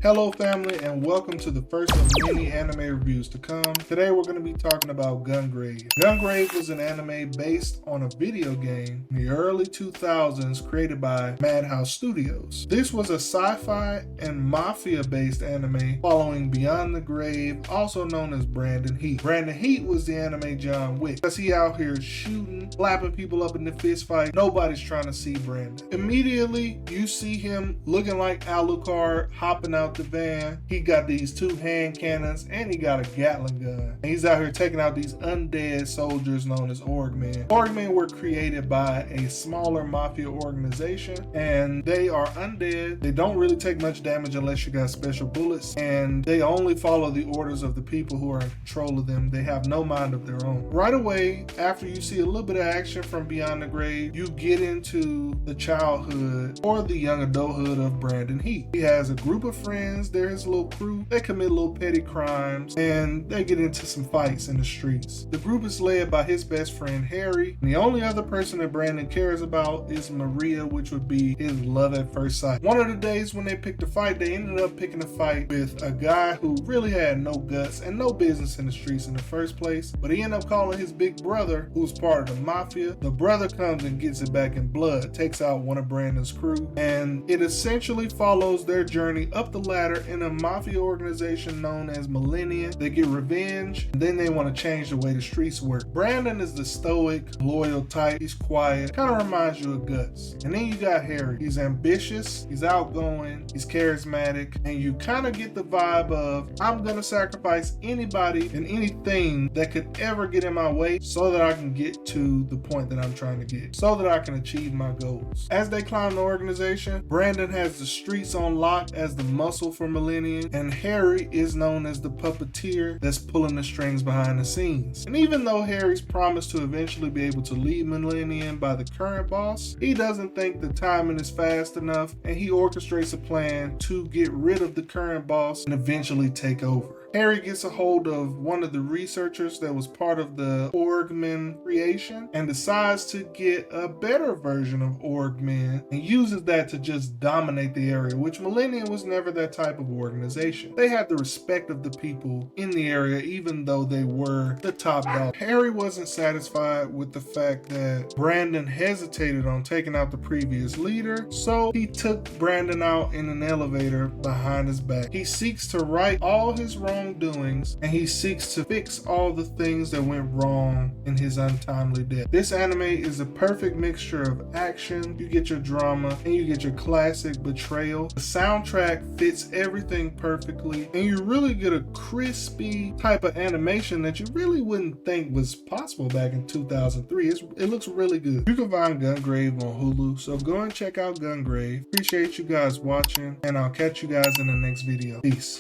Hello family, and welcome to the first of many anime reviews to come. Today we're going to be talking about Gungrave. Gungrave was an anime based on a video game in the early 2000s created by Madhouse Studios. This was a sci-fi and mafia based anime following Beyond the Grave, also known as Brandon Heat. Brandon Heat was the anime John Wick, because he out here shooting, slapping people up in the fist fight. Nobody's trying to see Brandon. Immediately you see him looking like Alucard, hopping out the van. He got these two hand cannons and he got a Gatling gun. And he's out here taking out these undead soldiers known as Orgmen. Orgmen were created by a smaller mafia organization and they are undead. They don't really take much damage unless you got special bullets, and they only follow the orders of the people who are in control of them. They have no mind of their own. Right away, after you see a little bit of action from Beyond the Grave, you get into the childhood or the young adulthood of Brandon Heat. He has a group of friends. They're his little crew. They commit little petty crimes and they get into some fights in the streets. The group is led by his best friend Harry, and the only other person that Brandon cares about is Maria, which would be his love at first sight. One of the days when they picked a fight, they ended up picking a fight with a guy who really had no guts and no business in the streets in the first place, but he ended up calling his big brother, who's part of the mafia. The brother comes and gets it back in blood, takes out one of Brandon's crew, and it essentially follows their journey up the ladder in a mafia organization known as Millennium. They get revenge, and then they want to change the way the streets work. Brandon is the stoic, loyal type. He's quiet, kind of reminds you of Guts. And then you got Harry. He's ambitious, he's outgoing, he's charismatic, and you kind of get the vibe of, I'm gonna sacrifice anybody and anything that could ever get in my way so that I can get to the point that I'm trying to get, so that I can achieve my goals. As they climb the organization, Brandon has the streets on lock as the muscle for Millennium, and Harry is known as the puppeteer that's pulling the strings behind the scenes. And even though Harry's promised to eventually be able to lead Millennium by the current boss, he doesn't think the timing is fast enough, and he orchestrates a plan to get rid of the current boss and eventually take over. Harry gets a hold of one of the researchers that was part of the Orgmen creation and decides to get a better version of Orgmen and uses that to just dominate the area, which Millennium was never that type of organization. They had the respect of the people in the area even though they were the top dog. Harry wasn't satisfied with the fact that Brandon hesitated on taking out the previous leader, so he took Brandon out in an elevator behind his back. He seeks to right all his wrongs and he seeks to fix all the things that went wrong in his untimely death. This anime is a perfect mixture of action, you get your drama, and you get your classic betrayal. The soundtrack fits everything perfectly, and you really get a crispy type of animation that you really wouldn't think was possible back in 2003. It looks really good. You can find Gungrave on Hulu, so go and check out Gungrave. Appreciate you guys watching, and I'll catch you guys in the next video. Peace.